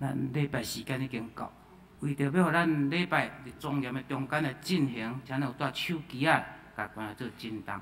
咱礼拜时间已经到，为着要互咱礼拜庄严的中间的进行，请有带手机啊，甲关做震动。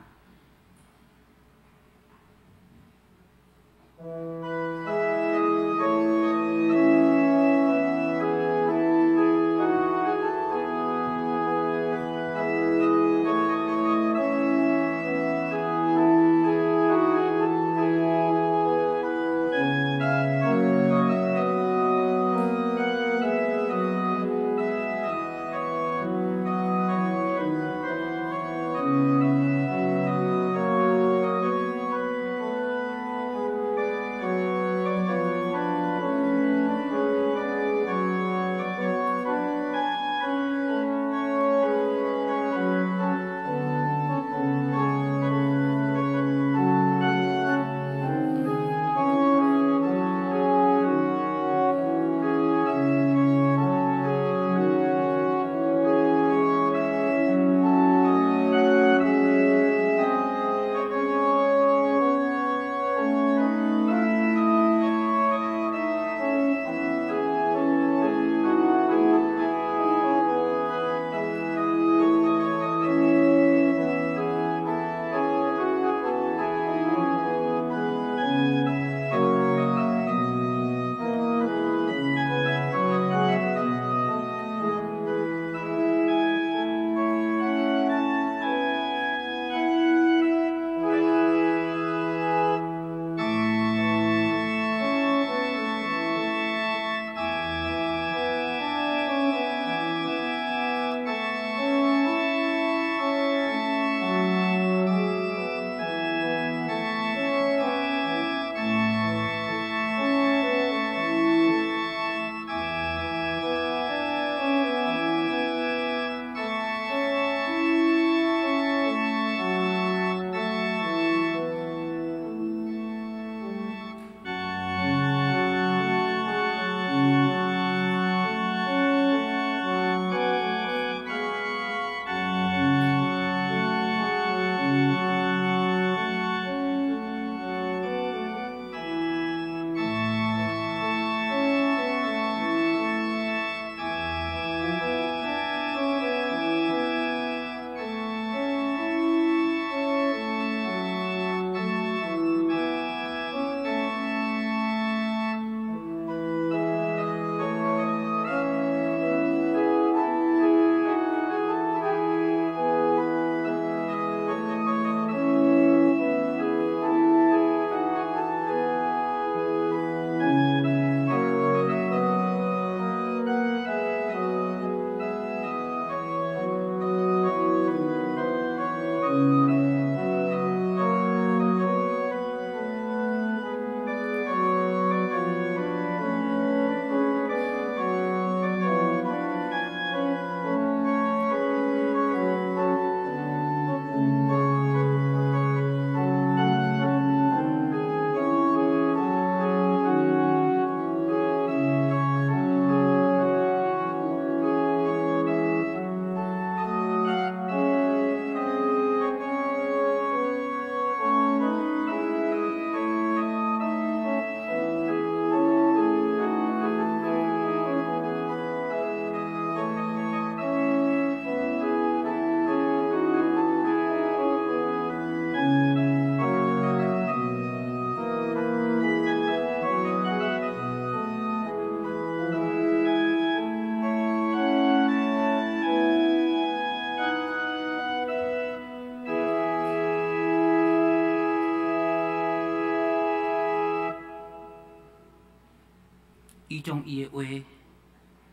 伊将伊的话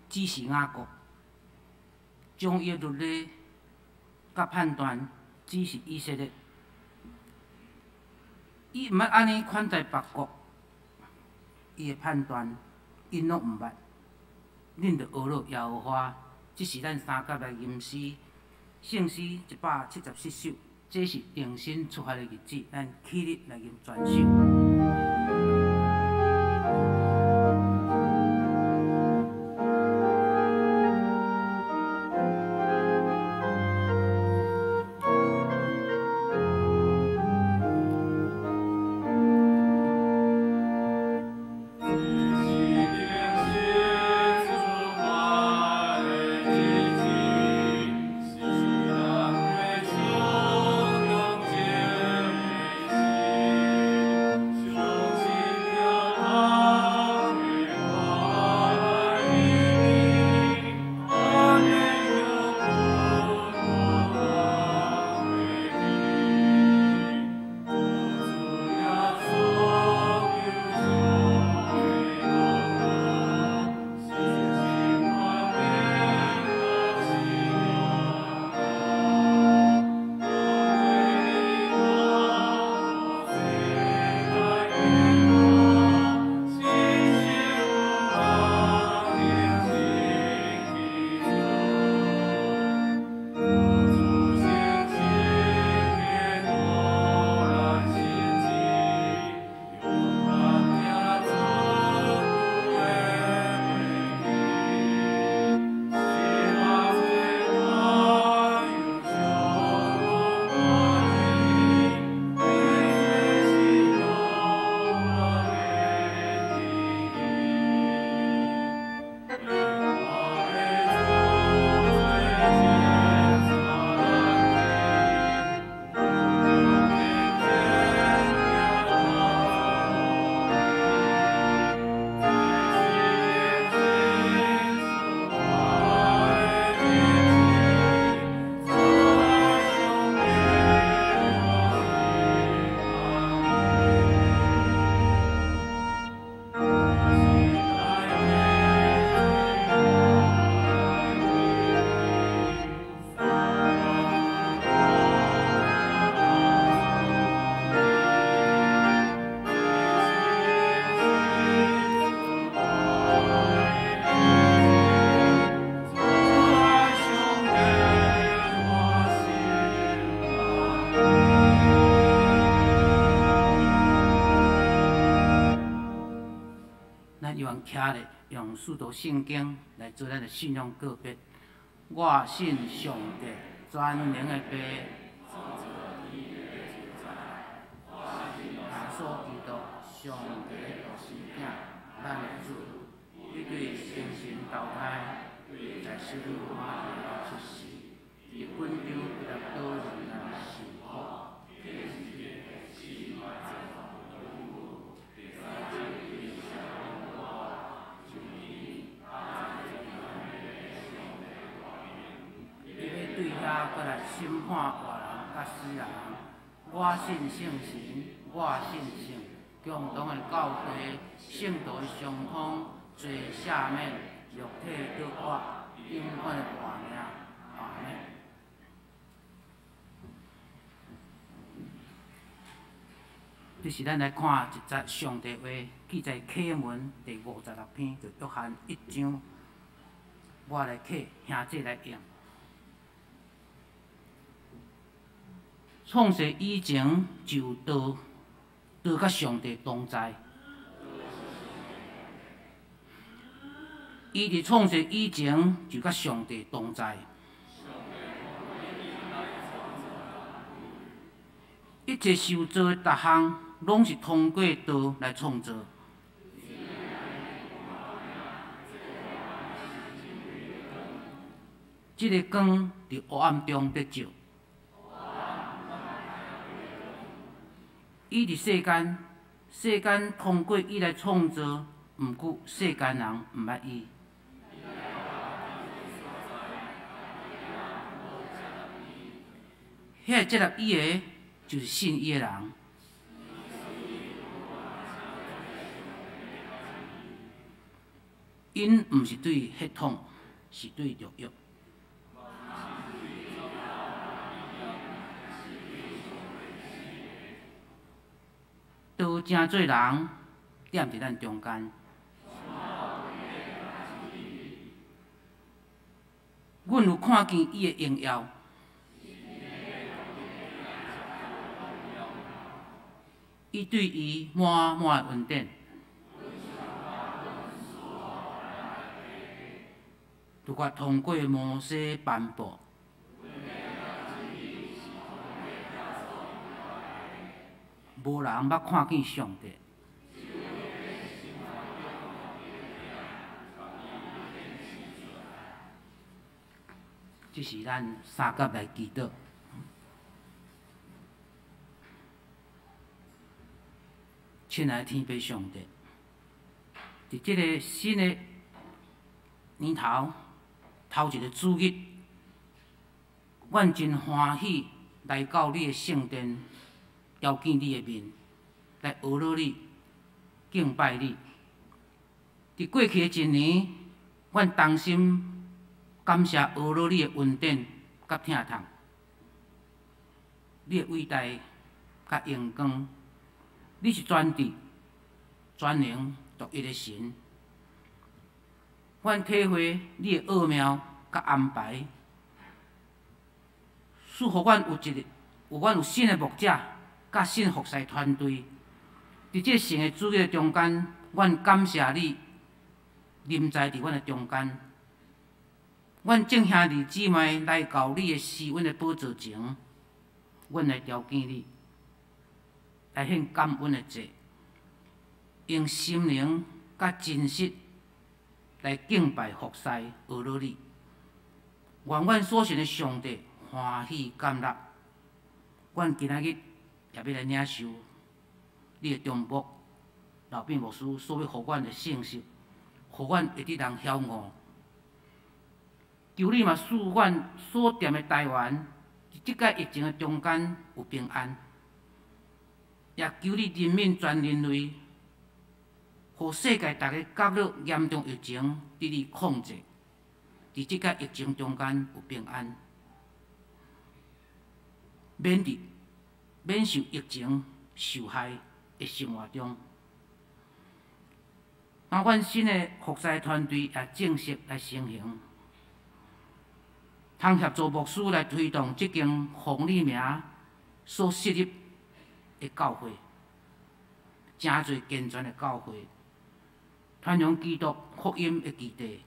指示雅各，将伊的律例甲判断指示以色列。伊毋捌安尼款待别国，伊的判断因拢毋捌。恁着学了耶和华，即是咱三甲来吟诗，圣诗174首，这是定心出发的日子，咱起立来吟全首。自己的心。咱愿徛咧，用四道圣经来做咱的信仰告别。我信上帝，全能的爸，耶稣基督，上帝的独生囝，咱的主，伊对生神投胎，在死里活着出世，伫本场为了讨论咱受苦。对遐搁来审判活人甲死人。我信圣神，我信圣共同的教会，圣道的相通，罪赦免，肉体得活，永远的活命。阿门。这是咱来看一节上帝话，记在启文第56篇，就约翰1章。我来启兄弟来用。创世以前就道甲上帝同在。伊伫创世以前就甲上帝同在。一切受造的逐项，拢是通过道来创造。即个光伫黑暗中得照。伊伫世间，世间通过伊来创造，毋过世间人毋捌伊。遐接纳伊的，就是信伊的人。因毋是对血统，是对肉欲。道正做人，踮伫咱中间。阮有看见伊的荣耀。伊对伊满满的恩典，就甲通过摩西颁布。无人捌看见上帝。这是咱三甲来祈祷。亲爱的天父上帝，伫即个新的年头一个主日，阮真欢喜来到你的圣殿，遥见你的面，来学乐你，敬拜你。伫过去的一年，阮同心感谢学乐你的恩典甲疼痛，你的伟大甲荣光。你是全知、全能、独一的神。阮体会你的奥妙甲安排，使互阮有新的牧者甲新服侍团队。伫即神的主日中间，阮感谢你临在伫阮的中间。阮众兄弟姊妹来到你的施恩的宝座前，阮来朝见你。来献感恩的祭，用心灵甲真实来敬拜服侍学乐你。愿阮所信的上帝欢喜感纳。阮今仔日也要来领受你的中牧老毕牧师所要互阮的信息，互阮会得人晓悟。求你嘛，使阮所踮的台湾，伫即个疫情的中间有平安。也求你人民全人类，互世界大家角落严重疫情得你控制，伫即个疫情中间有平安，免受疫情受害的生活中。阮新的服侍团队也正式来成型，通协助牧师来推动即间奉你名所设立的教会，真侪健全的教会，传扬基督福音的基地，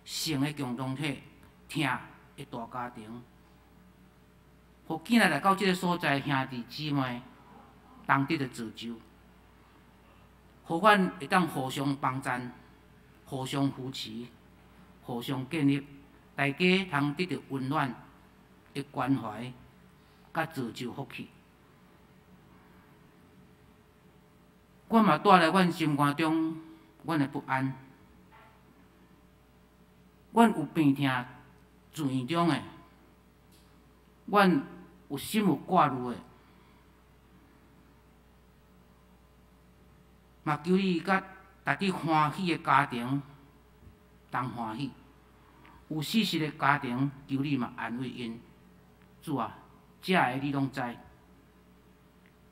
性的共同体，听的大家庭，互囝仔来到即个所在，兄弟姊妹同得着造就，互阮会当互相帮赞、互相扶持、互相建立，大家通得到温暖的关怀，甲造就福气。阮嘛带来阮心肝中阮的不安，阮有病痛自院中的，阮有心有挂虑的，嘛求你甲逐日欢喜的家庭同欢喜，有死失的家庭，求你嘛安慰因。主啊，这个你拢知，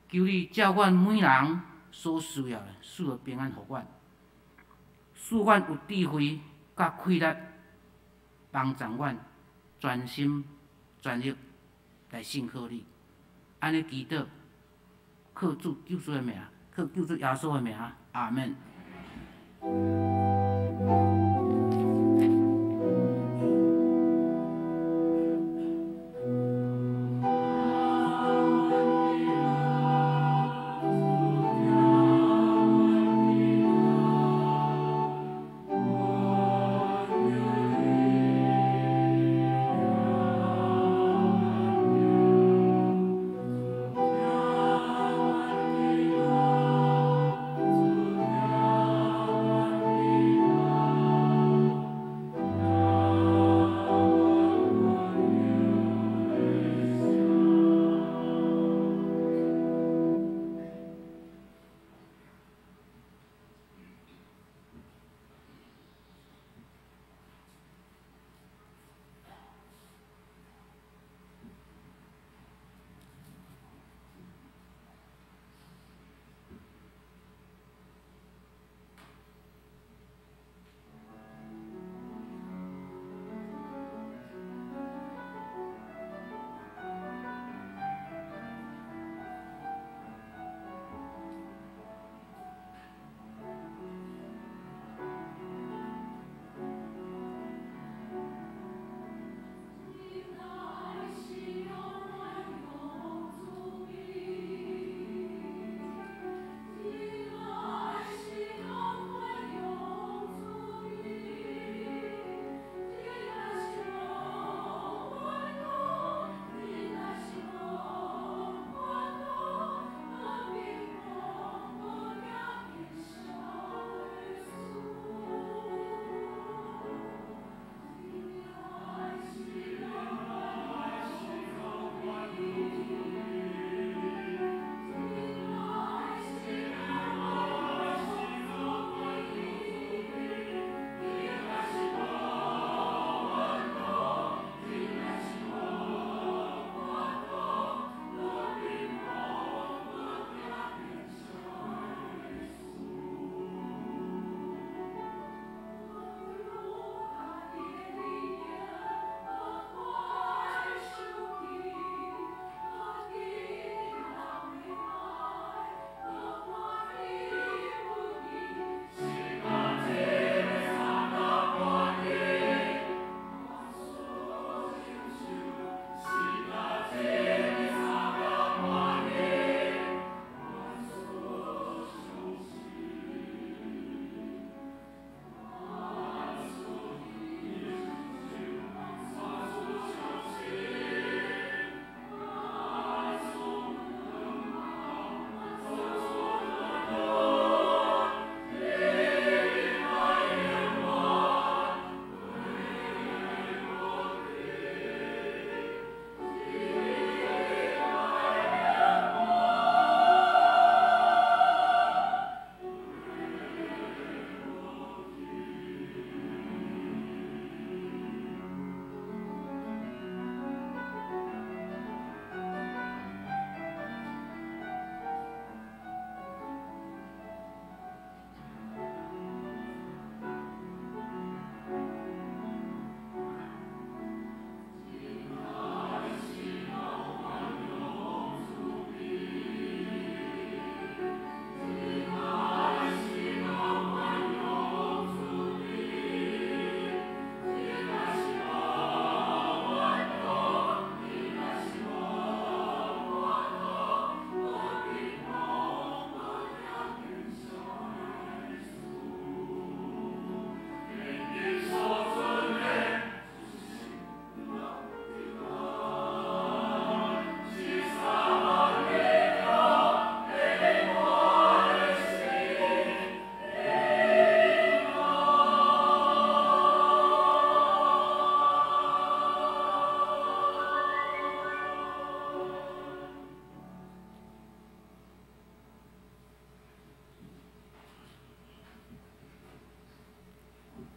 求你照阮每人所需要的，赐个平安互阮，使阮有智慧甲气力，帮助阮专心全力来信靠你。安尼祈祷，靠主救主的名，靠救主耶稣的名，阿门。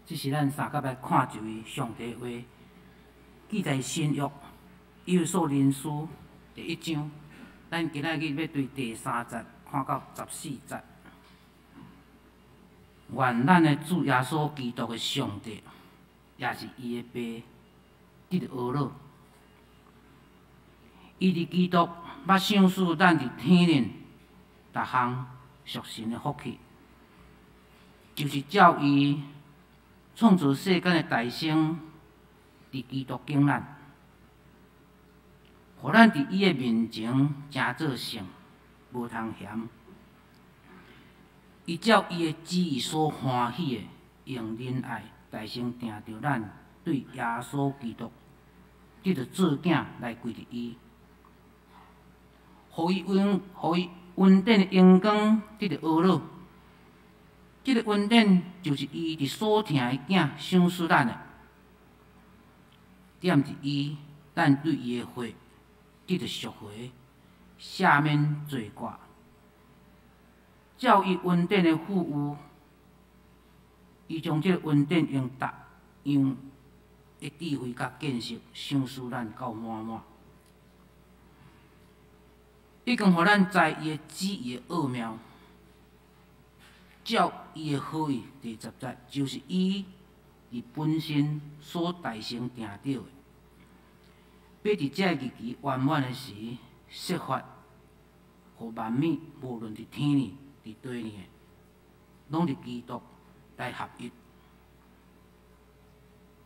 即是咱三甲来看一位上帝话，记在新约以弗所人书第1章，咱今仔日要对第3节看到14节。愿咱的主耶稣基督的上帝，也是伊的爸，得着阿乐。伊伫基督捌赏赐咱伫天顶逐项属神的福气，就是照伊创造世间的大成，伫基督敬咱，互咱伫伊的面前诚做圣，无通嫌。伊照伊的旨意所欢喜的，用仁爱大成定着咱对耶稣基督得着做囝来归入伊，互伊恩典的阳光得着阿乐。即个恩典就是伊伫所疼的囝赏赐咱的，点伫伊，咱对伊的血得着赎回，赦免罪过。照伊恩典的富裕，伊将即个恩典用逐样的智慧甲见识赏赐咱到满满，已经互咱知伊的旨意的奥妙。照伊的好意，第10节就是伊伫本身所大成定着的，要伫这日期圆满的时，设法互万物无论伫天里、伫地里的，拢伫基督来合一。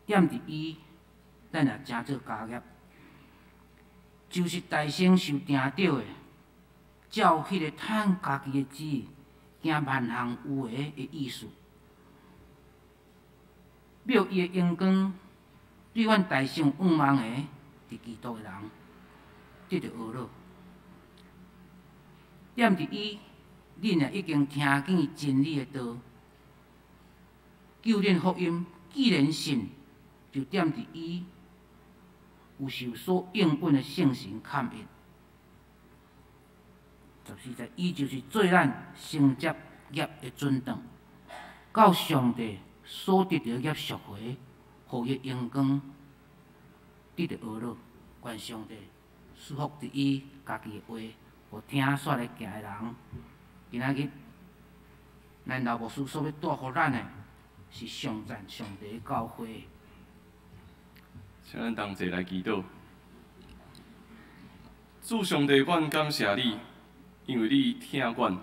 点伫伊，咱也诚做家业，就是大成受定着的，照迄个趁家己的旨意。行万行有为的意思，妙伊的阳光，对阮大成仰望的伫基督的人，得着阿乐。点伫伊，恁也已经听见真理的道，救恁福音。既然信，就点伫伊，有受所应允的圣神牵引。14节，伊就是做咱承接业的准当，到上帝所得着业赎回，互伊阳光得着阿乐。愿上帝赐福伫伊家己的话，互听煞来行的人。今仔日，咱老牧师所要带互咱的，是上赞上帝的教诲。请咱同齐来祈祷。主上帝，阮感谢你。因为你听阮，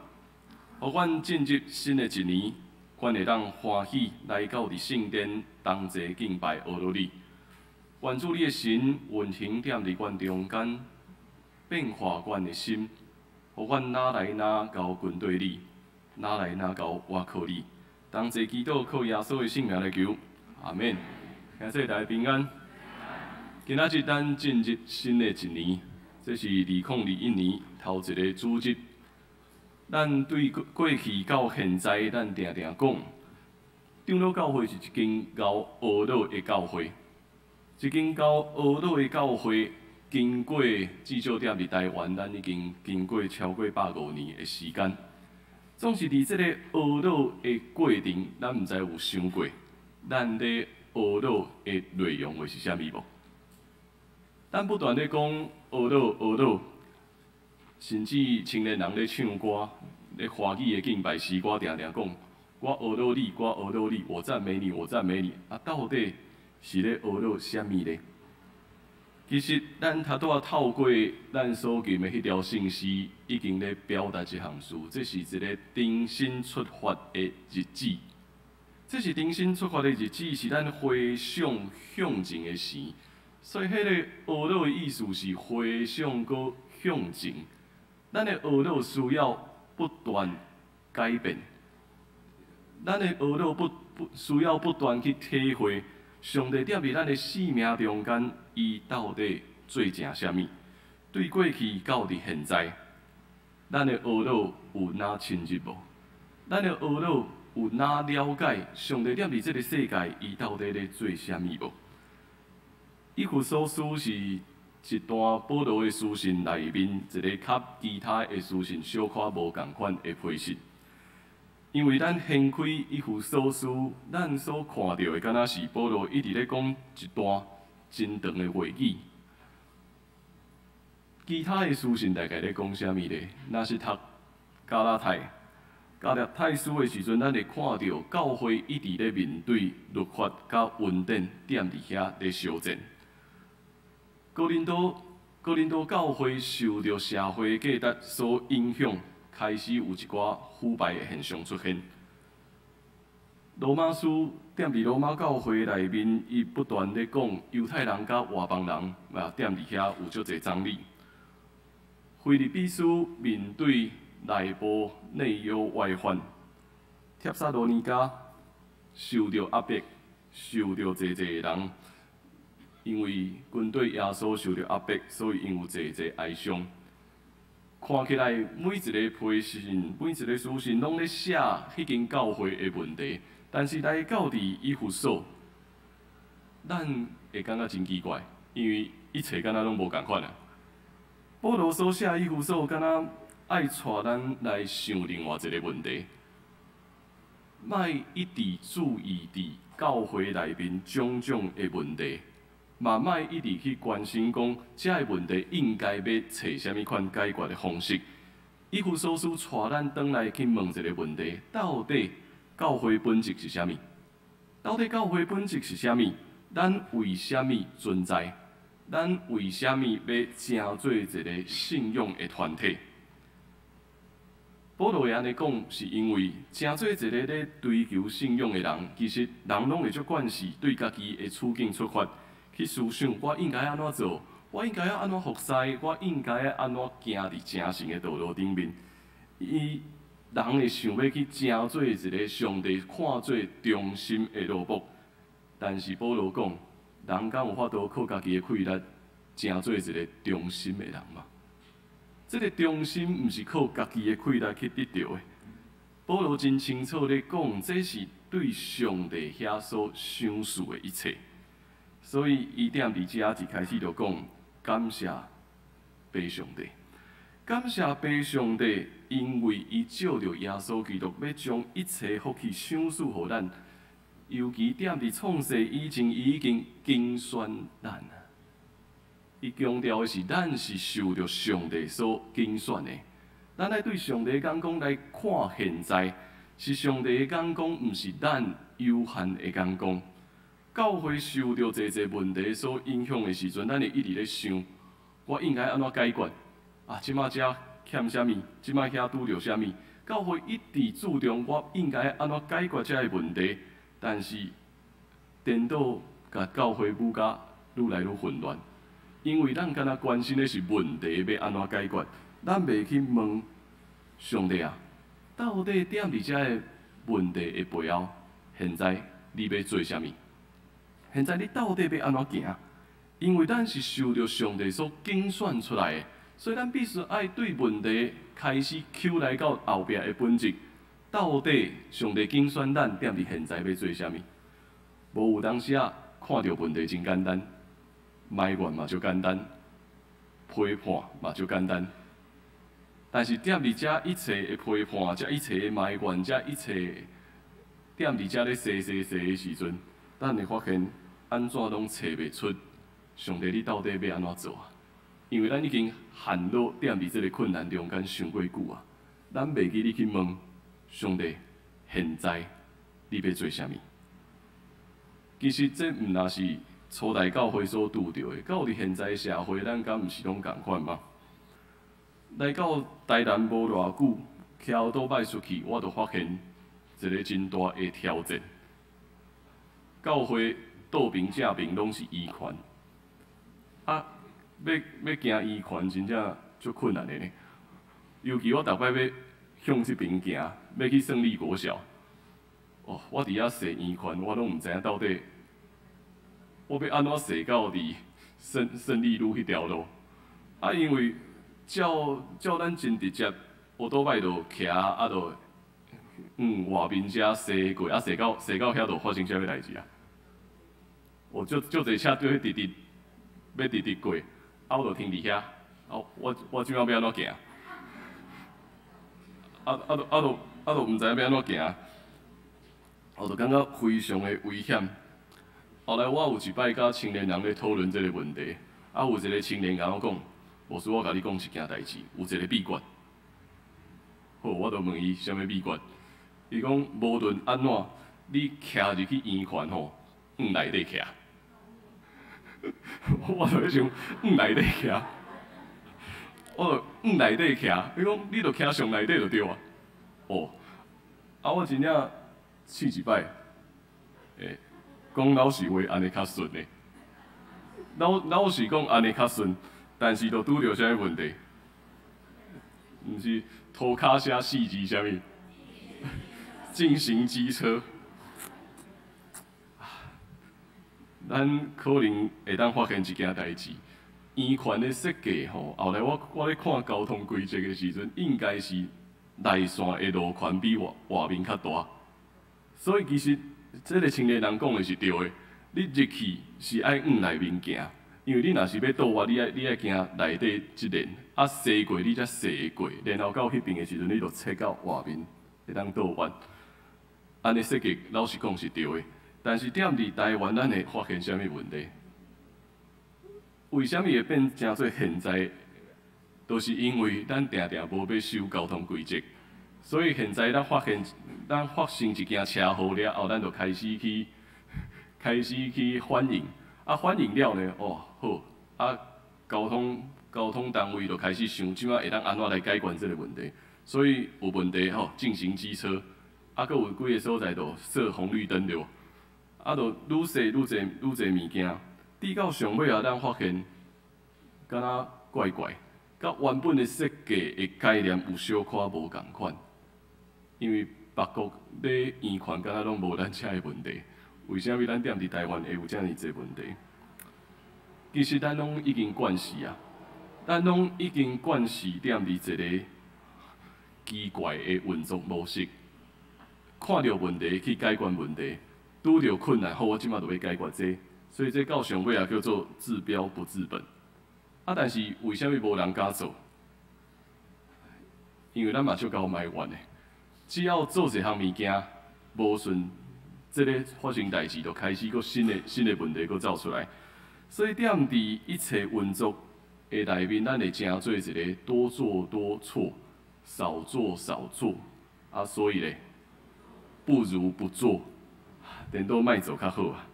互阮进入新的一年，阮会当欢喜来到伫圣殿同齐敬拜阿罗你。愿主你的神运行点伫阮中间，变化阮的心，互阮哪来哪交军队你，哪来哪交倚靠你。同齐祈祷靠耶稣的圣名来求，阿免。感谢大家平安。今仔日咱进入新的一年，这是2021年。头一个主日，咱对过去到现在，咱定定讲，长老教会是一间交学老的教会，一间交学老的教会，经过至少踮伫台湾，咱已经经过超过150年的时间。总是伫即个学老的过程，咱毋知有想过，咱咧学老的内容会是啥物无？咱不断咧讲学老。甚至青年人咧唱歌，咧华语的敬拜诗歌，定定讲，我学到你，我学到你，我赞美你，我赞美你。啊，到底是咧学到啥物咧？其实咱头拄仔透过咱所念的迄条圣诗，已经咧表达一项事，这是一个重新出发的日子。这是重新出发的日子，是咱回想向前的时。所以，迄个学到的意思是回想搁向前。咱的学老需要不断改变，咱的学老需要不断去体会上帝踮伫咱的生命中间，伊到底做成啥物？对过去到伫现在，咱的学老有哪深入无？咱的学老有哪了解上帝踮伫即个世界，伊到底咧做啥物无？以弗所书是一段保罗的书信内面，一个较其他的书信小可无共款的批示。因为咱掀开一幅所思，咱所看到的，敢若是保罗一直咧讲一段真长的话语。其他的书信大概咧讲啥物咧？若是读加拉太书的时阵，咱会看到教会一直咧面对律法甲恩典踮伫遐咧相战。哥林多教会受到社会价值所影响，开始有一寡腐败的现象出现。罗马书踮伫罗马教会内面，伊不断咧讲犹太人甲外邦人嘛踮伫遐有足侪张力。腓立比书面对内部内忧外患，帖撒罗尼迦受到压迫，受到侪侪人因为军队耶稣受到压迫，所以因有侪侪哀伤。看起来每一个批信、每一个书信拢咧写迄间教会的问题，但是来到伫以弗所，咱会感觉真奇怪，因为一切敢若拢无共款啊。保罗所写以弗所，敢若爱带咱来想另外一个问题，莫一直注意伫教会内面种种的问题，嘛莫一直去关心讲这个问题应该要找啥物款解决的方式。以弗所书带咱转来去问一个问题：到底教会本质是啥物？到底教会本质是啥物？咱为啥物存在？咱为虾米要成做一个信仰的团体？保罗会安尼讲，是因为成做一个咧追求信仰的人，其实人拢会足惯势对家己的处境出发，去思想我应该安怎做，我应该要安怎服侍，我应该要安怎行伫正神的道路顶面。人会想要去成做一个上帝看做忠心的奴仆，但是保罗讲。人敢有法度靠家己的气力，成做一个忠心的人吗？这个忠心毋是靠家己的气力去得到的。保罗真清楚咧讲，这是对上帝遐所赏赐的一切。所以伊踮伫遮一开始就讲，感谢父上帝，感谢父上帝，因为伊照着耶稣基督要将一切福气赏赐予咱。尤其踮伫创世以前，伊已经精选咱啊！伊强调的是，咱是受着上帝所精选的。咱来对上帝的眼光来看现在，是上帝的眼光，毋是咱有限的眼光。教会受着侪侪问题所影响的时阵，咱会一直咧想，我应该安怎解决？啊，即马遮欠啥物？即马遐拄着啥物？教会一直注重我应该安怎解决这个问题。但是，颠倒甲教会愈甲愈来愈混乱，因为咱敢若关心的是问题要安怎解决，咱袂去问上帝啊，到底踮伫遮个问题的背后，现在你要做啥物？现在你到底要安怎行？因为咱是受着上帝所精选出来的，所以咱必须爱对问题开始求来到后壁的本质。到底上帝精选咱踮伫现在要做啥物？无有当时啊，看到问题真简单，埋怨嘛就简单，批判嘛就简单。但是踮伫遮一切的批判，遮一切的埋怨，遮一切踮伫遮咧洗的时阵，咱会发现安怎拢找袂出上帝你到底要安怎做啊？因为咱已经陷落踮伫即个困难中间伤过久啊，咱袂记你去问。上帝，现在你要做啥物？其实这毋若是初代教会所拄着的，到伫现在社会，咱敢毋是拢共款吗？来到台南无偌久，徛倒摆出去，我就发现一个真大的挑战。教会倒平正平拢是医权，啊，要行医权真正足困难的呢。尤其我逐摆要向即边行，要去胜利国小。哦，我伫遐踅圆圈，我拢毋知影到底我要安怎踅到伫胜利路迄条路。啊，因为照咱真直接，乌倒摆就徛啊，就外面遮踅过，啊踅到遐就发生啥物代志啊？哦，足侪车对直过，啊我就停伫遐，啊我即摆要安怎行？就毋知要安怎行，就感觉非常的危险。后来我有一摆甲青年人咧讨论这个问题，有一个青年甲我讲，无事我甲你讲一件代志，有一个秘诀。好，我就问伊啥物秘诀？伊讲无论安怎，你徛入去圆圈吼，往内底徛。我就咧想，往内底徛，我就往内底徛。伊讲你就徛上内底就对啊。哦，我真正试一摆，讲老实话，安尼较顺的。老实讲，安尼较顺，但是就拄着啥物问题？毋是涂骹写4字啥物？进行机车。咱可能会当发现一件代志，圆圈的设计吼，后来我咧看交通规则的时阵，应该是内线的路宽比外面较大，所以其实这个青年人讲的是对的，你入去是爱往内面行，因为你若是要倒我，你爱行内底即连，西过你才西过，然后到迄边的时阵，你就切到外面，会当倒弯。安尼设计老实讲是对的。但是踮伫台湾，咱会发现啥物问题？为虾米会变成做现在？都是因为咱定定无要守交通规则，所以现在咱发生一件车祸了后，咱就开始去反映，反映了呢，好，交通单位就开始想，即摆会当安怎来解决这个问题？所以有问题进行机车，搁有几个所在就设红绿灯了。就愈细愈侪物件，滴到上尾咱发现，敢若怪怪，甲原本的设计的概念有小可无共款。因为别国咧圆圈，敢若拢无咱遮的问题，为啥物咱踮伫台湾会有遮尔济问题？其实咱拢已经惯势啊，咱拢已经惯势踮伫一个奇怪的运作模式，看到问题去解决问题。拄着困难，好，我即马就要解决这，所以这到上尾也叫做治标不治本。但是为虾米无人敢做？因为咱嘛足够埋怨的，只要做一项物件无顺，这个发生代志就开始个新的问题个走出来。所以踮伫一切运作的内面，咱会成做一个多做多错，少做少做。所以咧，不如不做。颠倒莫做较好啊！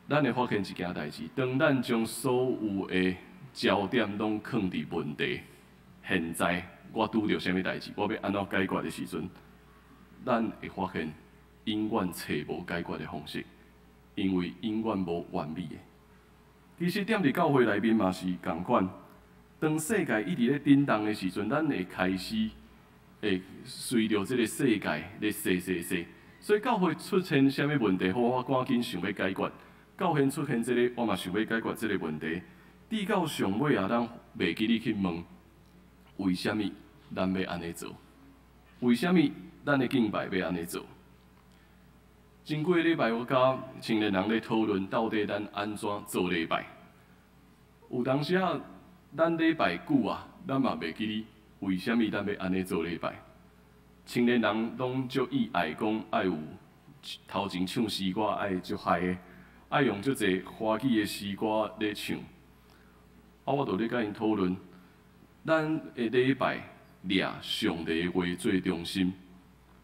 咱会发现一件代志，当咱将所有的焦点拢放伫问题，现在我拄着啥物代志，我要安怎解决的时阵，咱会发现永远找无解决的方式，因为永远无完美的。其实踮伫教会内面嘛是共款，当世界一直咧震动的时阵，咱会开始会随着这个世界咧洗。所以教会出现啥物问题，好，我赶紧想要解决。教会出现这个，我嘛想要解决这个问题。直到上尾咱袂记你去问，为虾米咱要安尼做？为虾米咱的敬拜要安尼做？前几个礼拜，我甲青年人咧讨论，到底咱安怎做礼拜？有当时咱礼拜久啊，咱嘛袂记你为虾米咱要安尼做礼拜？青年人拢足意爱讲，爱有头前唱诗歌，爱足嗨的，爱用足侪欢喜的诗歌咧唱。我就咧甲因讨论，咱的礼拜掠上帝的话做中心，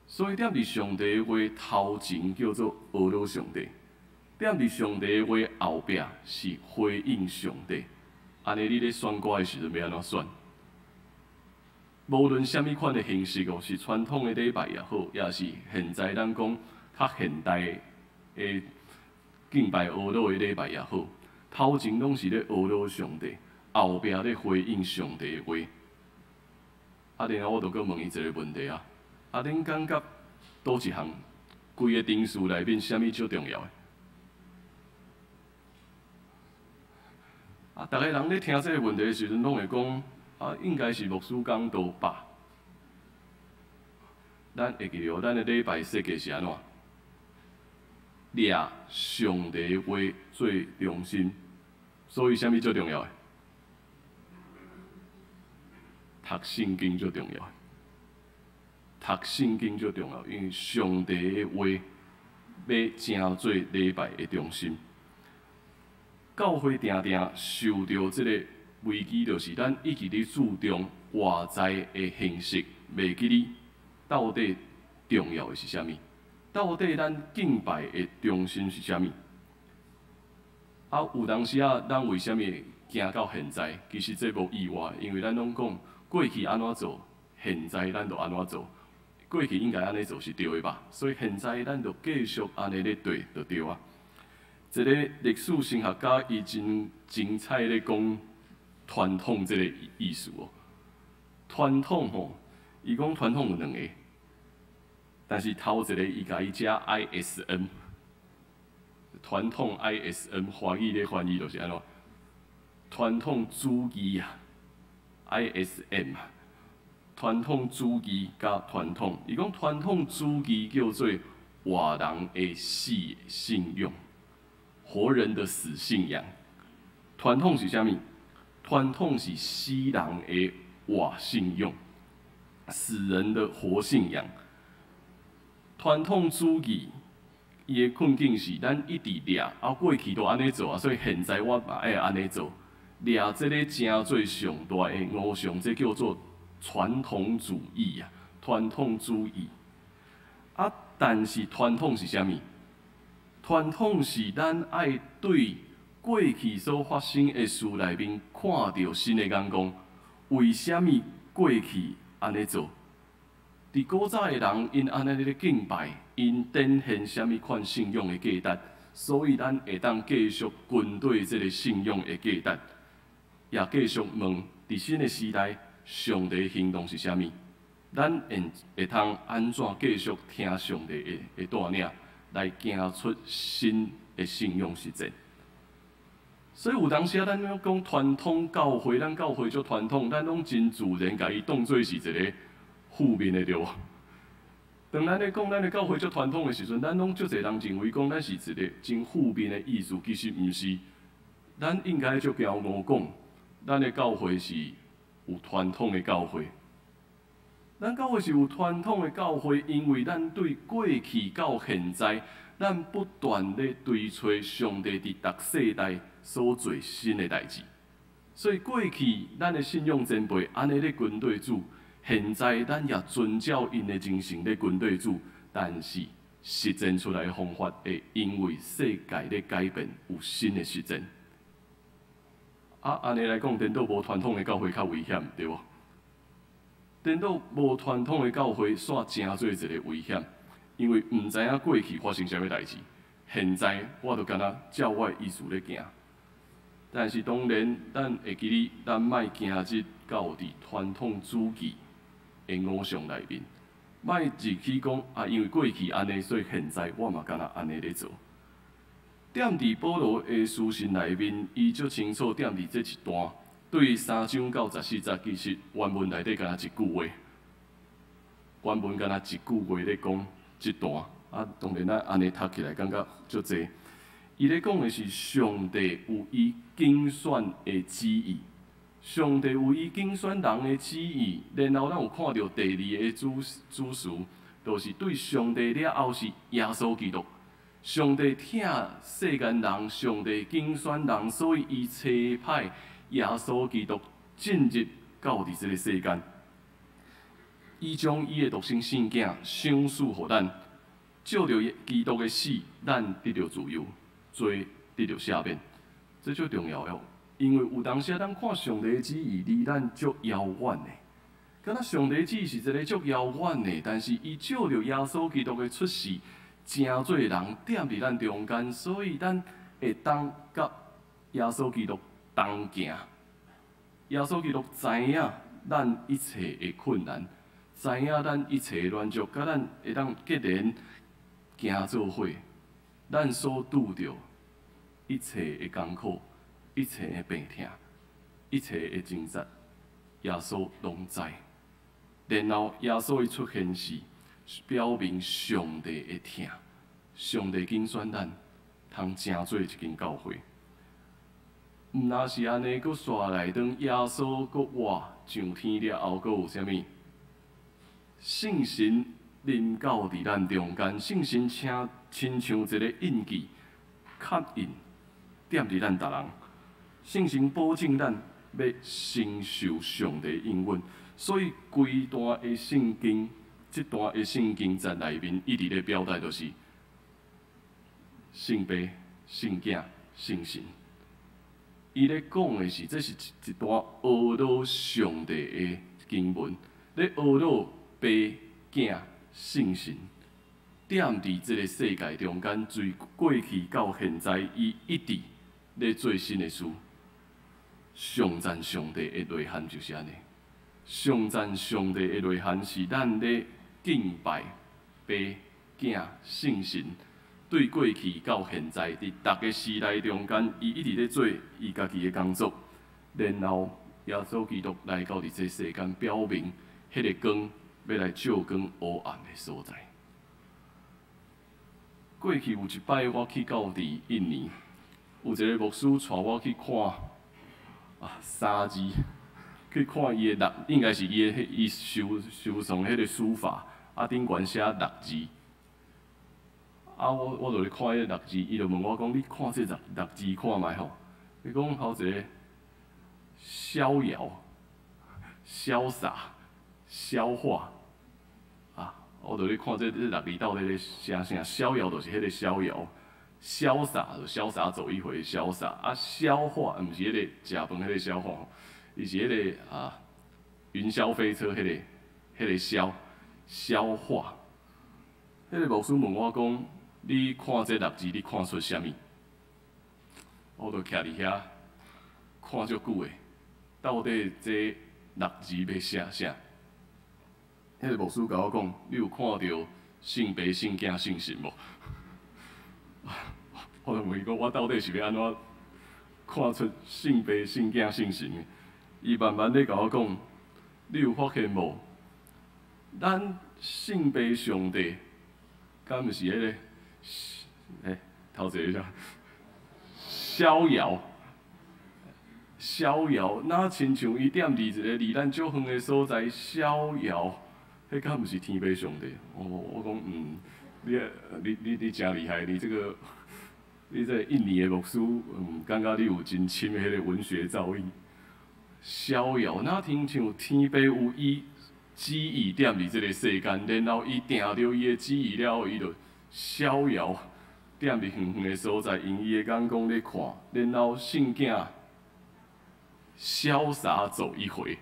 所以踮伫上帝的话头前叫做阿罗上帝，踮伫上帝的话后壁是回应上帝。安尼你咧选歌的时阵要安怎选？无论啥物款的形式是传统的礼拜也好，也是现在咱讲较现代的敬拜阿罗的礼拜也好，头前拢是咧阿罗上帝，后壁咧回应上帝的话。然后我就搁问伊一个问题啊，恁感觉倒一项规个定数内面，啥物最重要的？逐个人咧听这个问题的时阵，拢会讲。应该是牧师讲道吧。咱会记着咱的礼拜设计是安怎？掠上帝话做中心，所以啥物最重要的？读圣经最重要的。读圣经最重要，因为上帝的话要成做礼拜的中心。教会定定受到即个危机，就是咱一直咧注重外在的形式，袂记哩到底重要的是啥物？到底咱敬拜的中心是啥物？啊，有当时啊，咱为虾物行到现在？其实这无意外，因为咱拢讲过去安怎做，现在咱就安怎做。过去应该安尼做是对的吧？所以现在咱就继续安尼咧对，就对啊。一个历史神学家伊真精彩咧讲传统这个意思哦。传统吼，伊讲传统有两个，但是头一个伊甲伊加 ISM。传统 ISM 华语咧翻译就是安怎？传统主义啊 ，ISM 啊，传统主义加传统。伊讲传统主义叫做活人的死信仰，活人的死信仰。传统是啥物？传统是死人的活信仰，死人的活信仰。传统主义。伊的困境是，咱一直掠，啊过去都安尼做啊，所以现在我嘛爱安尼做，掠即个真做上大的偶像，这叫做传统主义啊，传统主义。啊，但是传统是啥物？传统是咱爱对过去所发生的事内面看到新的眼光，为虾物过去安尼做？伫古早的人，因安尼咧敬拜，因展现啥物款信仰的价值，所以咱会当继续军队即个信仰的价值，也继续问：伫新的时代，上帝的行动是啥物？咱会通安怎继续听上帝的带领，来行出新的信仰实践？所以有当时啊，咱要讲传统教会，咱教会做传统，咱拢真自然，甲伊当做是一个。负面的对无？当咱咧讲咱的教会做传统的时阵，咱拢足侪人认为讲咱是一个真负面的意思，其实毋是。咱应该足骄傲讲，咱的教会是有传统的教会。咱教会是有传统的教会，因为咱对过去到现在，咱不断咧追找上帝伫逐世代所做新的代志。所以过去咱的信仰前辈安尼咧军队主。现在咱也遵照因的精神咧军队主，但是实践出来的方法会因为世界咧改变有新的实践。啊，安尼来讲，颠倒无传统的教会较危险，对无？颠倒无传统的教会煞真做一个危险，因为毋知影过去发生啥物代志，现在我就敢若照我的意思咧行。但是当然，咱会记哩，咱莫行入到伫传统主义。的偶像内面，莫自己讲啊，因为过去安尼，所以现在我嘛敢若安尼咧做。踮伫保罗的书信内面，伊足清楚踮伫这一段，对3章到14节，其实原文内底敢若一句话，原文敢若一句话咧讲这段。啊，当然咱安尼读起来感觉足济。伊咧讲的是上帝有伊竞选的旨意。上帝有伊竞选人的旨意，然后咱有看到第2个主词，就是对上帝了后是耶稣基督。上帝疼世间人，上帝竞选人，所以伊差派耶稣基督进入到伫这个世间，伊将伊的独生圣囝赏赐予咱，借着基督的死，咱得到自由，罪得到赦免，这最重要的。因为有当时咱看上帝的旨意离咱足遥远的，敢若上帝的旨意是一个足遥远的，但是伊借着耶稣基督的出世，真侪人踮伫咱中间，所以咱会当甲耶稣基督同行。耶稣基督知影咱一切的困难，知影咱一切的软弱，甲咱会当结连行做伙，咱所拄着一切的艰苦。一切的病痛，一切的挣扎，耶稣拢知。然后耶稣的出现是表明上帝的疼，上帝竞选咱，通成做一间教会。毋若是安尼，佫刷来当耶稣佫活上天了后，佫有啥物？圣神临到伫咱中间，圣神亲像一个印记，刻印点伫咱逐人。圣神保证咱要承受上帝应允，所以规段的圣经，这段的圣经在内面一直咧表达就是圣爸、圣子、圣神。伊咧讲的是，这是一段懊恼上帝的经文，咧懊恼爸、子、圣神，踮伫即个世界中间，从过去到现在，伊一直咧做新的事。上赞上帝的内涵就是安尼，上赞上帝的内涵是咱咧敬拜爸、子、圣神。对过去到现在，伫逐个时代中间，伊一直咧做伊家己的工作，然后耶稣基督来到伫这世间，表明迄个光要来照光黑暗的所在。过去有一摆，我去到伫印尼，有一个牧师带我去看沙基，去看伊的六，应该是伊收藏迄个书法，顶悬写六字。我就咧看迄个六字，伊就问我讲：“你看这六字看卖吼？”伊讲好一个逍遥、潇洒、消化我就咧看这六字到底咧写啥？逍遥就是迄个逍遥，潇洒就潇洒走一回潇洒，消化毋是迄个食饭迄个消化，伊是迄个云霄飞车迄个消化。迄个牧师问我讲。你看这六字，你看出啥物？我就徛伫遐看足久诶，到底这六字要写啥？迄个牧师甲我讲：“你有看到圣爸、圣子、圣神无？”我就问伊讲：“我到底是要安怎看出圣爸、圣子、圣神诶？”伊慢慢咧甲我讲：“你有发现无？咱圣爸上帝，敢毋是迄个？”头一个逍遥，那亲像伊踮伫一个离咱足远的所在，逍遥，迄敢毋是天父上帝？我讲你真厉害，你这个印尼的牧师，感觉你有真深的迄个文学造诣。逍遥，那亲像天父有伊旨意踮伫即个世间，然后伊定着伊的旨意了后，伊就。逍遥，踮伫远远的所在，用伊的眼光咧看，然后圣子潇洒走一回。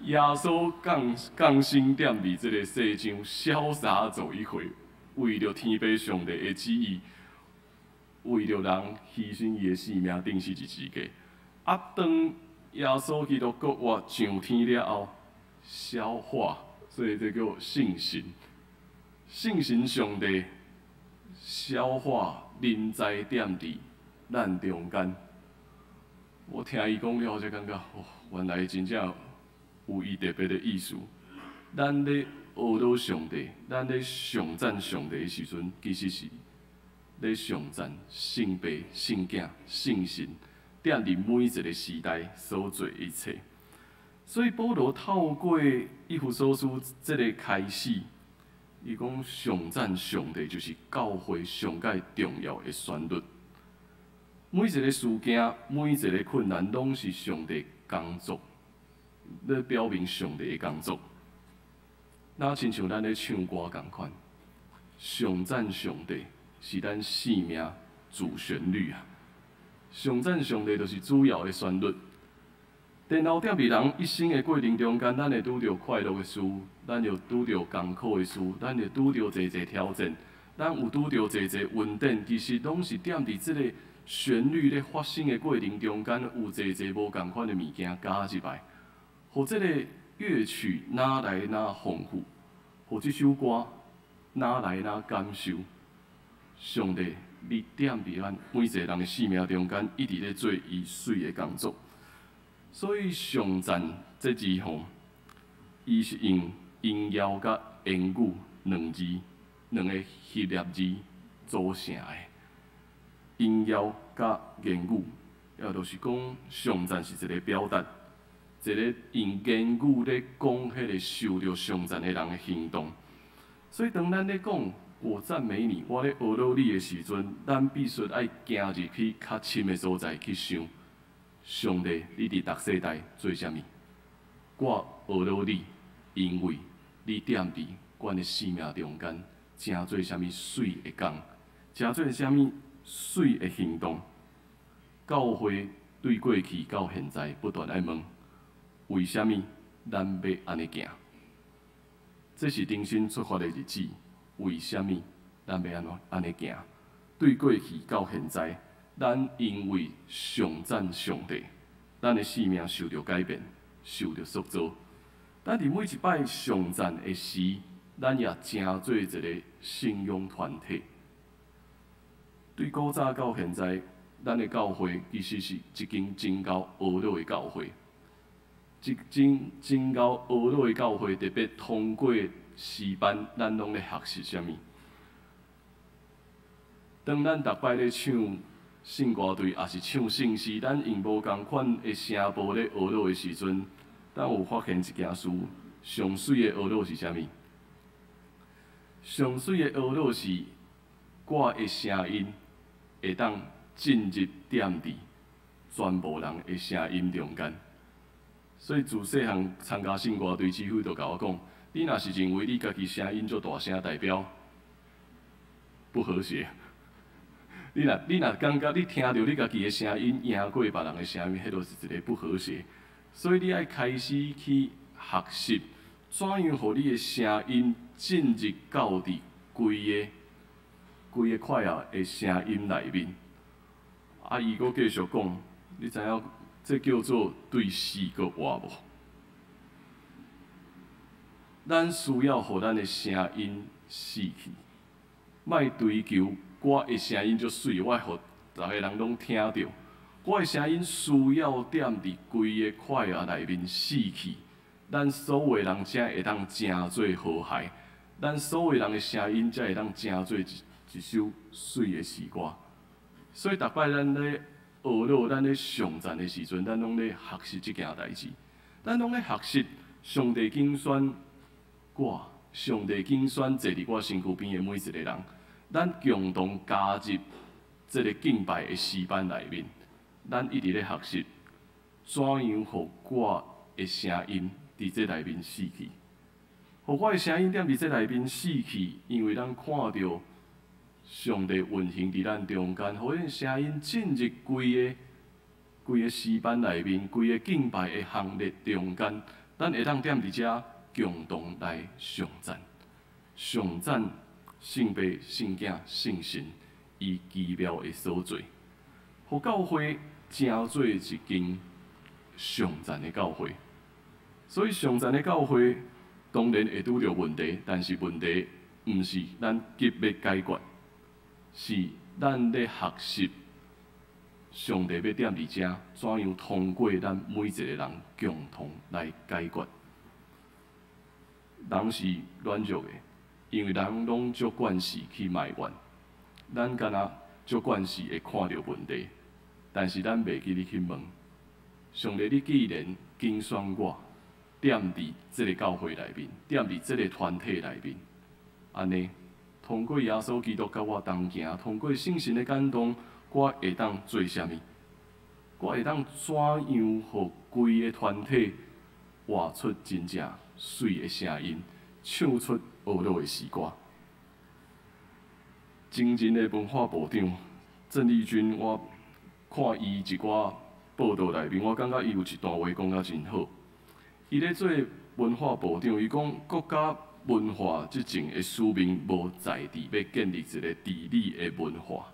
耶稣降生踮伫即个世上，潇洒走一回，为着天父上帝的旨意，为着人牺牲伊的性命，定死一字架。当耶稣基督国活上天了后，消化，所以这叫圣神。圣神上帝消化临在踮伫咱中间，我听伊讲了，我才感觉原来真正有伊特别的意思。咱咧学到上帝，咱咧上赞上帝的时阵，其实是咧上赞圣爸、圣子、圣神，踮伫每一个时代所做一切。所以保罗透过以弗所书这个开始。伊讲上赞上帝就是教会上界重要的旋律，每一个事件、每一个困难，拢是上帝工作，咧表明上帝的工作。那亲像咱咧唱歌共款，上赞上帝是咱生命主旋律啊！上赞上帝就是主要的旋律。然后踮伫人一生的过程中间，咱会拄着快乐的事，咱会拄着艰苦的事，咱会拄着侪侪挑战，咱有拄着侪侪稳定，其实拢是踮伫即个旋律咧发生的过程中间，有侪侪无共款的物件加入来，互即个乐曲哪来哪丰富，互即首歌哪来哪感受。上帝，你踮伫咱每一个人的生命中间，一直咧做伊水的工作。所以上赞这字吼，伊是用音摇甲言语两个希腊字组成的。音摇甲言语，也就是讲上赞是一个表达，一个用言语咧讲迄个受着上赞的人的行动。所以当咱咧讲我赞美你，我咧学到你的时阵，咱必须爱行入去较深的所在去想，上帝，你伫逐世代做啥物？我学到你，因为你踮伫阮的生命中间，正做啥物水的工，正做啥物水的行动。教会对过去到现在不断爱问，为啥物咱要安尼行？这是重新出发的日子。为什么咱要安尼行？对过去到现在，咱因为上赞上帝，咱的生命受到改变，受到塑造。咱伫每一摆上赞的时，咱也成做一个信仰团体。对古早到现在，咱的教会其实是一间真够学老的教会，一间真够学老的教会，特别通过诗班，咱拢咧学习啥物？当咱逐摆咧唱圣歌队，也是唱圣诗，咱用无共款的声部咧学老的时阵，咱有发现一件事：上水的学老是啥物？上水的学老是我的声音会当进入点伫全部人的声音中间。所以自细汉参加圣歌队，师傅就甲我讲。你若是认为你家己声音足大声，代表不和谐。你若感觉你听到你家己的声音赢过别人的声音，迄就是一个不和谐。所以你爱开始去学习，怎样互你的声音进入到伫规个快乐的声音内面。啊，伊阁继续讲，你知影这叫做对视觉话无？咱需要互咱的声音死去，莫追求我的声音足水，我互逐个人拢听到。我的声音需要踮伫规个快乐内面死去，咱所有人才会当成做和谐，咱所有人的声音才会当成做一首水的诗歌。所以逐摆咱咧学老，咱咧上赞的时阵，咱拢咧学习即件代志，咱拢咧学习上帝竞选。上帝竞选坐伫我身躯边的每一个人，咱共同加入这个敬拜的诗班内面，咱一直咧学习，怎样互我的声音伫这内面死去，互我的声音踮伫这内面死去，因为咱看到上帝运行伫咱中间，互咱声音进入规个诗班内面，规个敬拜的行列中间，咱会当踮伫遮。共同来上赞，上赞圣父、圣子、圣神，以奇妙的所在，互教会成做一间上赞的教会。所以上赞的教会当然会拄着问题，但是问题毋是咱急要解决，是咱咧学习上帝要踮伫遮，怎样通过咱每一个人共同来解决。人是软弱的，因为人拢足惯势去埋怨，咱敢若足惯势会看到问题，但是咱袂记咧去问，上帝，你既然拣选我，踮伫这个教会内面，踮伫这个团体内面，安尼通过耶稣基督甲我同行，通过圣神的感动，我会当做啥物？我会当怎样互规个团体活出真正水的声音，唱出学老的诗歌。前任的文化部长郑丽君，我看伊一寡报道内面，我感觉伊有一段话讲甲真好。伊咧做文化部长，伊讲国家文化执政的使命无在地要建立一个治理的文化，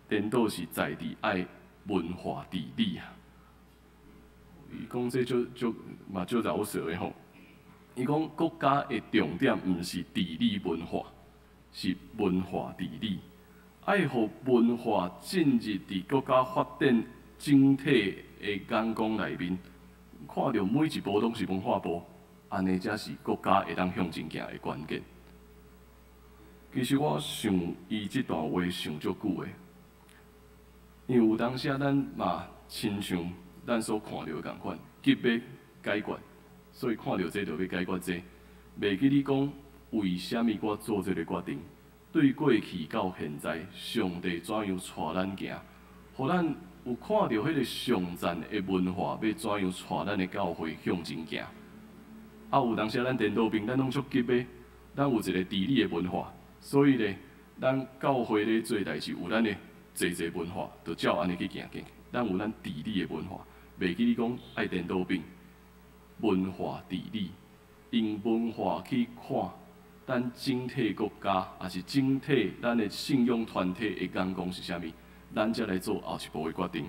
颠倒是在地爱文化治理啊。伊讲这嘛足饶舌的吼。伊讲国家的重点毋是治理文化，是文化治理。爱互文化进入伫国家发展整体的眼光内面，看到每一步拢是文化部，安尼才是国家会当向前行的关键。其实我想伊即段话想足久的，因为有当时咱嘛亲像咱所看到的共款。急要解决，所以看到这就要解决这。袂记你讲为虾米我做这个决定？对过去到现在，上帝怎样带咱行？互咱有看到迄个上赞的文化，要怎样带咱的教会向前行？啊，有当时咱伝道兵，咱拢足急的，咱有一个治理的文化，所以咧，咱教会咧做代志有咱的坐文化，就照安尼去行。咱有咱治理的文化，袂记你讲爱伝道兵，文化治理，用文化去看咱整体国家，也是整体咱的信仰团体的眼光是啥物，咱才来做后一步的决定。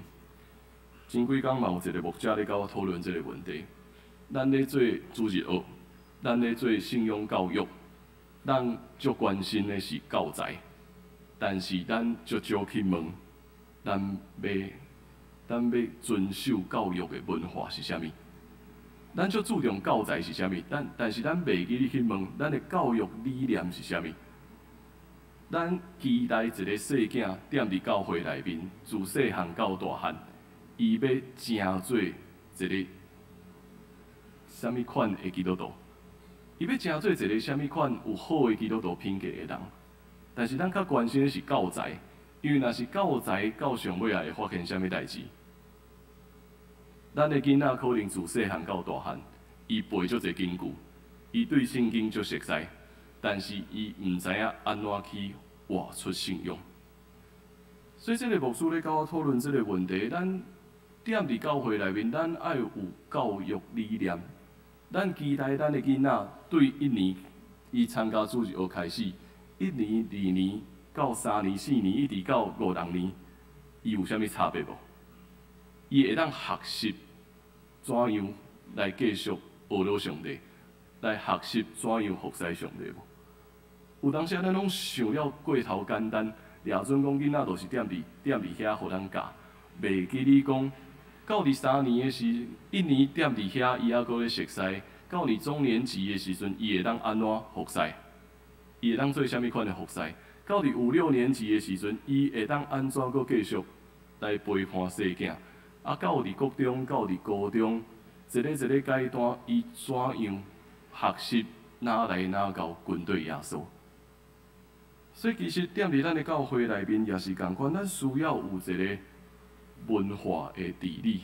前几工嘛有一个牧者咧甲我讨论这个问题。咱咧做主日学，咱咧做信仰教育，咱足关心的是教材，但是咱足少去问，咱要遵守教育的文化是啥物？咱足注重教材是啥物？但是咱袂记你去问，咱的教育理念是啥物？咱期待一个细囝踮伫教会内面，自细汉到大汉，伊要成做一个啥物款的基督徒？伊要成做一个啥物款有好的基督徒品格的人？但是咱较关心的是教材，因为若是教材到上尾会发现啥物代志？咱的囡仔可能自细汉到大汉，伊背足侪经句，伊对圣经足熟悉，但是伊毋知影安怎去活出信仰。所以，这个牧师咧甲我讨论这个问题，咱踮伫教会内面，咱爱有教育理念。咱期待咱的囡仔对一年伊参加主日学开始，1年、2年到3年、4年，一直到5、6年，伊有啥物差别无？伊会当学习怎样来继续学了上帝，来学习怎样服侍上帝无？有当时咱拢想了过头简单，掠准讲囡仔就是踮伫遐，互咱教，袂记你讲。到第3年的时，1年踮伫遐，伊还阁咧熟悉；到你中年级的时阵，伊会当安怎服侍？伊会当做啥物款的服侍？到第5、6年级的时阵，伊会当安怎阁继续来陪伴细囝？啊，到伫国中，到伫高中，一个阶段，伊怎样学习哪来哪到军队耶稣？所以其实踮伫咱的教会内面也是共款，咱需要有一个文化的治理。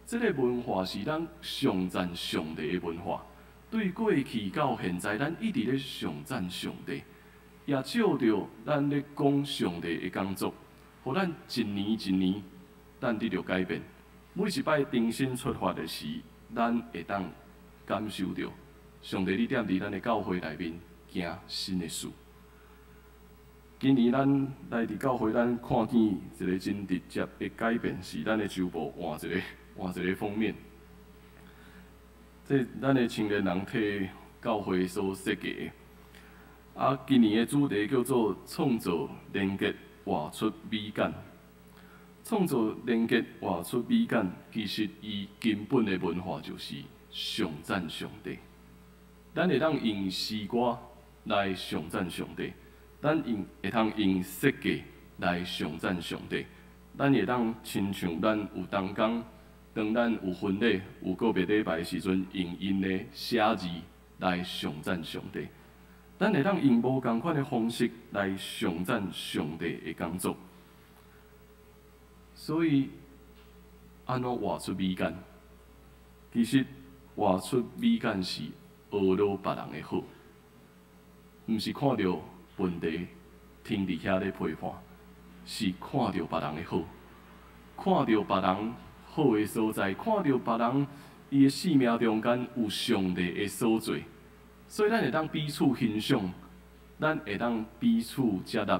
这个文化是咱上赞上帝的文化。对过去到现在，咱一直咧上赞上帝，也照着咱咧讲上帝的工作，互咱一年一年，咱得着改变。每一摆重新出发的时，咱会当感受到上帝你踮伫咱的教会内面行新的事。今年咱来伫教会，咱看见一个真直接的改变，是咱的周报换一个封面。这咱的青年人替教会所设计的。啊，今年的主题叫做“创造连结，活出美感”。创造连结，活出美感，其实伊根本的文化就是上赞上帝。咱会当用诗歌来上赞上帝。咱会通用设计来上赞上帝，咱会当亲像咱有当工，当咱有婚礼、有个别礼拜的时阵，用因的写字来上赞上帝。咱会当用无共款的方式来上赞上帝的工作。所以，安怎活出美感？其实活出美感是学了别人的好，毋是看到问题停伫遐咧批判，是看到别人的好，看到别人好的所在，看到别人伊的生命中间有上帝的所在，所以咱会当彼此欣赏，咱会当彼此接纳，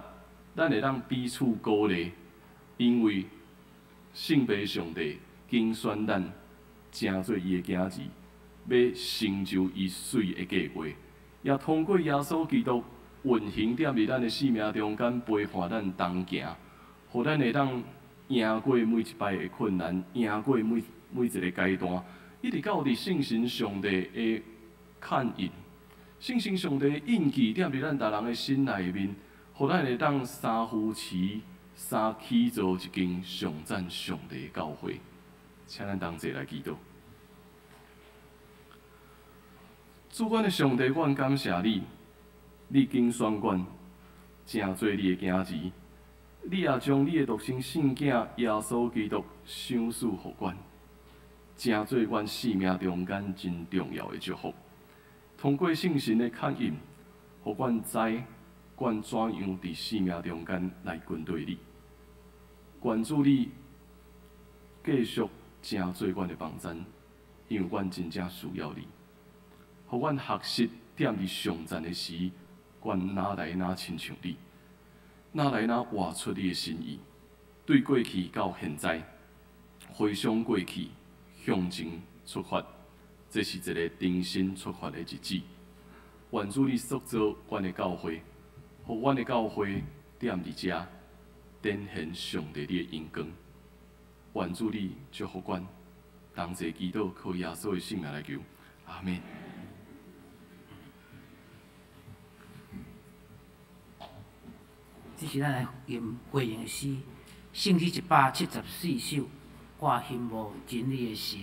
咱会当彼此鼓励，因为圣父上帝拣选咱，成做伊的囝子，要成就伊水的计划，也通过耶稣基督。运行踮伫咱的生命中间，陪伴咱同行，互咱会当赢过每一摆的困难，赢过每一个阶段，一直到伫圣神上帝的牵引，圣神上帝的印记踮伫咱逐人的心内面，互咱会当三扶持、三起造一间上赞上帝的教会。请咱同齐来祈祷。主管的上帝，阮感谢你，你经选阮，正做你的囝儿，你也将你的独生圣囝耶稣基督赏赐互阮，正做阮生命中间真重要的祝福。通过圣神的牵引，互阮知阮怎样伫生命中间来跟对你。愿主你继续正做阮的帮衬，因为阮真正需要你。互阮学习踮伫上赞的时，阮哪来哪亲像你，哪来哪活出你的心意。对过去到现在，回想过去，向前出发，这是一个重新出发的日子。愿主你塑造阮的教会，互阮的教会踮伫遮，展现上帝你的荣光。愿主你祝福阮，同齐祈祷，靠耶稣的圣名来求，阿门。这是咱来念回应的诗，圣诗174首，我信无真理的神。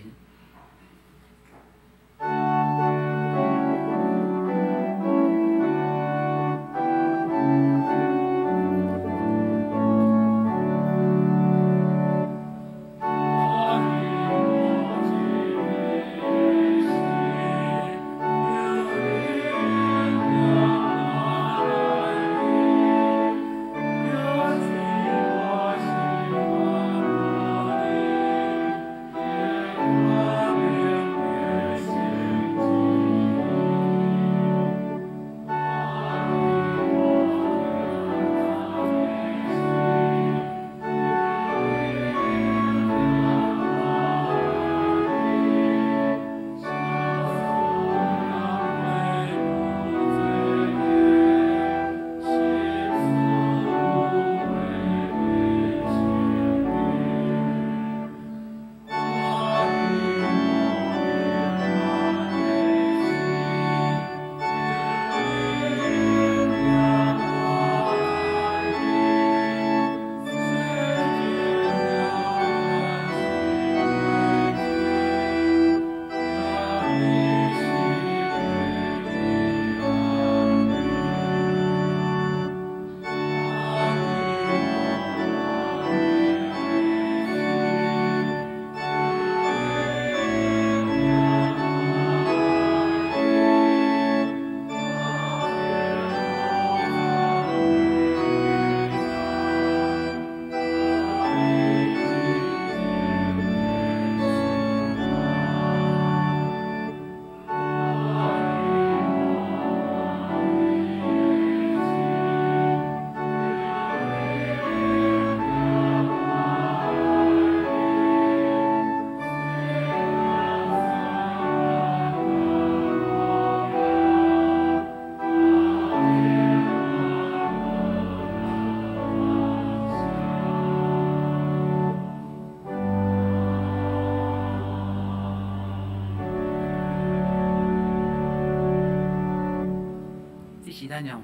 是咱用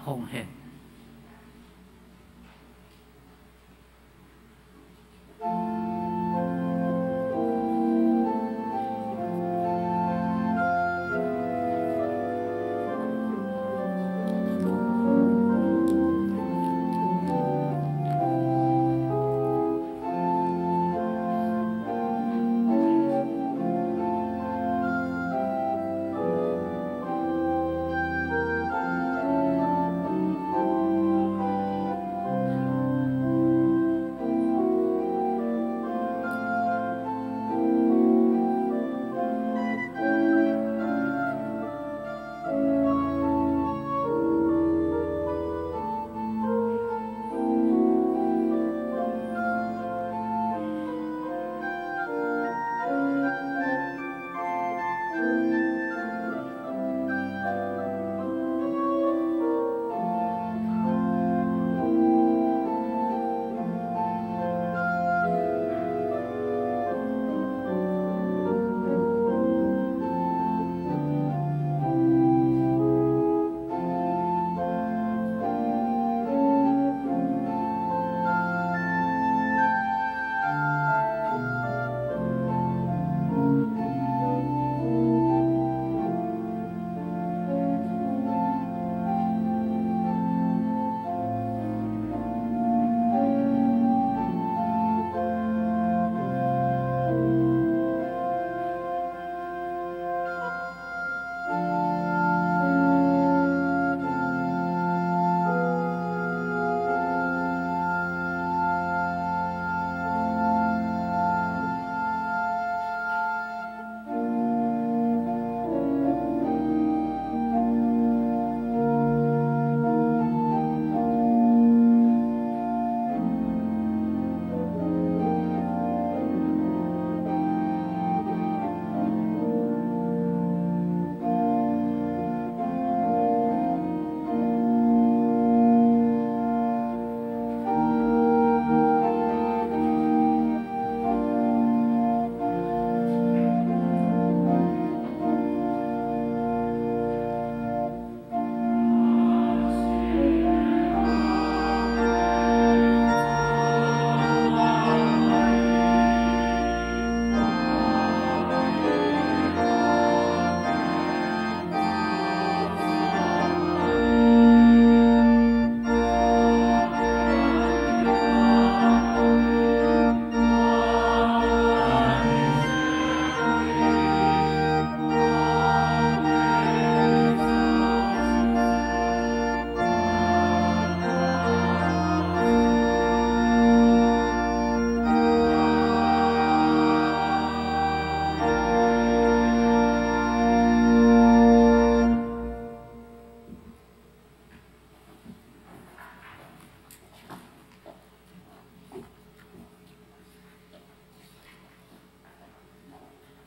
奉献。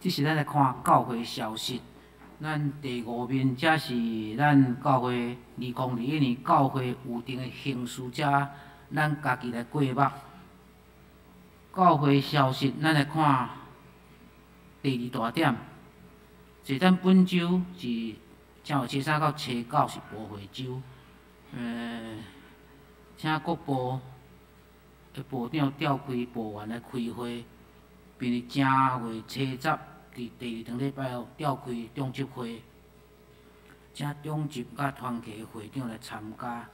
即是咱来看教会消息。咱第5面，则是咱教会2021年教会有定的形式，则咱家己来过目。教会消息，咱来看第2大点，是咱本周是正月初3到初9是补会周。请国部的部长召开部员来开会，并于正月初10伫第2堂礼拜召开中执会，请中执甲团契会长来参加，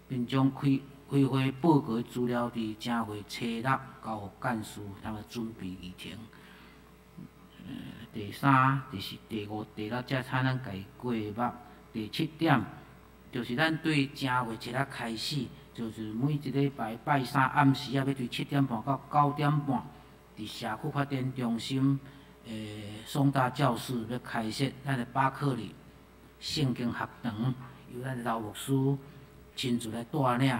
并将开会报告的资料伫正月初6交予干事，通来准备议程。第3就是第5、第6才才咱家己过目。第7点就是咱对正月初6开始，就是每一礼拜拜3暗时要对7点半到9点半，伫社区发展中心松大教室要开设咱的巴克里圣经学堂，由咱的老牧师亲自来带领。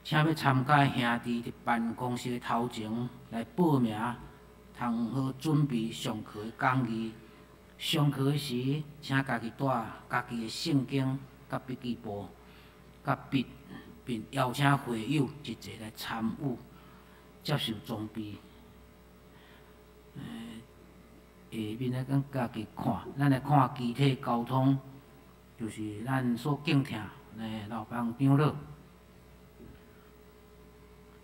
请要参加的兄弟伫办公室的头前来报名，通好准备上课的讲义。上课时，请家己带家己的圣经、甲笔记簿、甲笔，并邀请会友一齐来参与，接受装备。下面来咱家己看，咱来看机体交通，就是咱所敬听的老帮长老。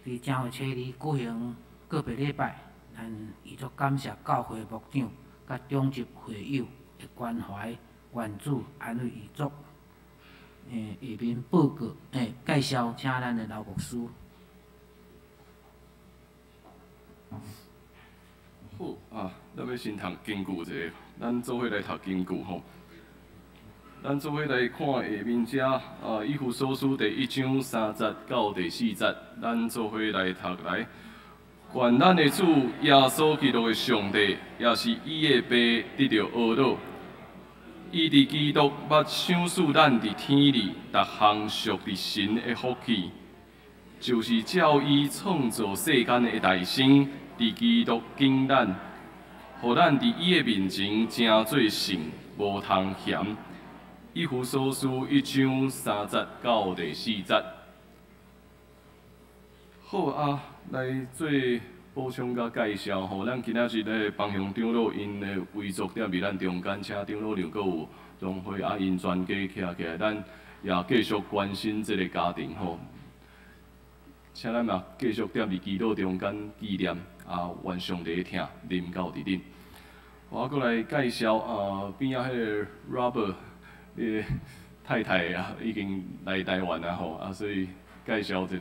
伫正月初2举行个别礼拜，咱伊足感谢教会牧长甲中执会友的关怀、关注、安慰遗族。下面报告介绍，请咱的老牧师。好啊，咱要先读经句一下，咱做伙来读经句吼。咱做伙来看下面遮以弗所书第1章3节到第4节，咱做伙来读来。愿咱的主耶稣基督的上帝，也是伊的爸得到懊恼，伊伫基督捌赏赐咱伫天里逐项属伫神的福气，就是照伊创造世间的大生，伫基督敬咱，互咱伫伊的面前正做圣，无通嫌。以弗所书1章3节到第4节。好啊，来做补充甲介绍吼，咱今仔日咧帮向长老因的遗族踮伫咱中间，请长老娘阁有荣惠啊因全家徛起来，咱也继续关心这个家庭吼。请咱嘛继续踮伫祈祷中间纪念愿上帝听临到伫恁。我阁来介绍边仔迄个 Robert。你太太已经来台湾啦吼，所以介绍一下。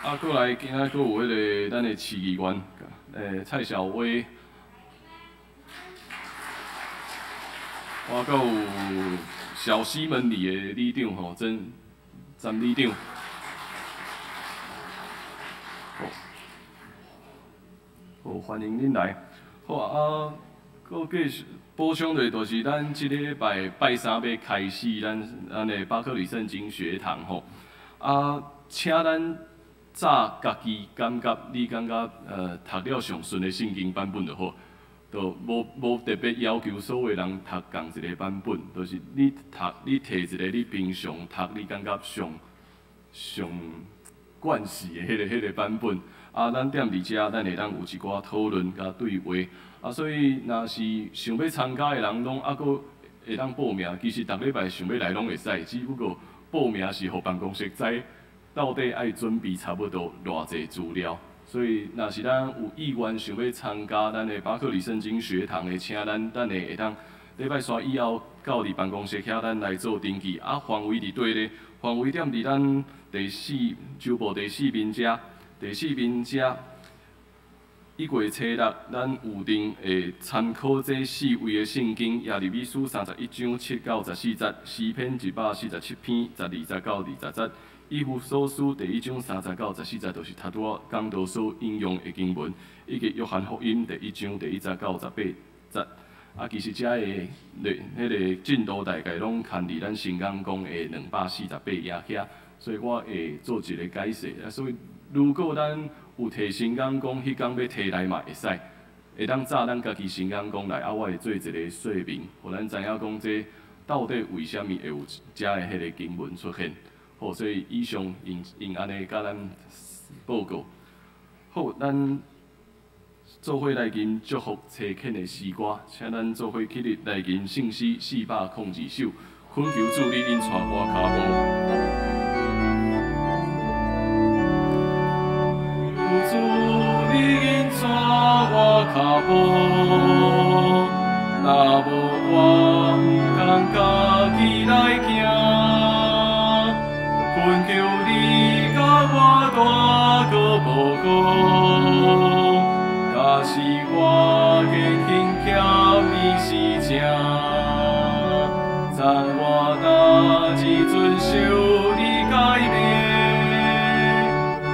好，过来今仔阁有迄个咱的市议员，蔡小薇，我阁有小西门里的里长吼，詹里长。好，欢迎恁来。好啊，搁继续补充的，就是咱即个礼拜拜3要开始咱的巴克里圣经学堂吼。请咱早家己感觉，你感觉读了上顺的圣经版本就好，就无特别要求所有人读同一个版本，就是你摕一个你平常读你感觉上惯势的迄个版本。咱踮伫遮，咱会当有一寡讨论甲对话。所以若是想要参加的人，拢阁会当报名。其实逐礼拜想要来拢会使，只不过报名是互办公室知到底爱准备差不多偌济资料。所以若是咱有意愿想要参加咱的巴克里圣经学堂的，请咱会当礼拜3以后到伫办公室遐，咱来做登记。范围伫对咧？范围踮伫咱周报第4面遮。第4面遮1月初6，咱有定会参考这4位的圣经：耶利米书31章7到14节，诗篇147篇12节到20节，以弗所书第1章3节到14节，就是头拄讲道所引用的经文，以及约翰福音第1章第1节到18节。其实遮的迄个进度大概拢牵伫咱新港讲的248页遐，所以我会做一个解释。所以如果咱有摕神眼讲，迄天要摕来嘛会使，会当照咱家己神眼讲来，我会做一个说明，互咱知影讲这到底为虾米会有遮的迄个经文出现。好，所以以上用安尼甲咱报告。好，咱做伙来吟祝福车恳的诗歌，请咱做伙起立来吟圣诗402首，恳求主你引带我脚步。主你引带我脚步，若无我毋甘家己来行，恳求你甲我大个保护。假使我嘅轻欠你是正，赞我大志遵守你诫命，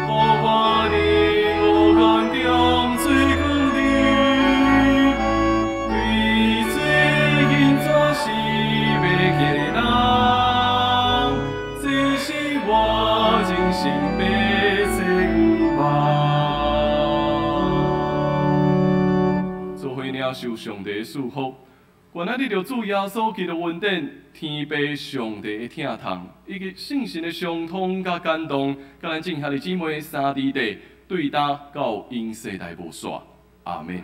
互我伫黑暗中做光明，对罪人做是要嘅人，这是我真心要切望。受上帝的祝福，原来你着主耶稣基督恩典，天父上帝的疼痛，以及圣神的相通甲感动，甲咱正兄弟姊妹三弟弟对答到永世代无煞。阿门。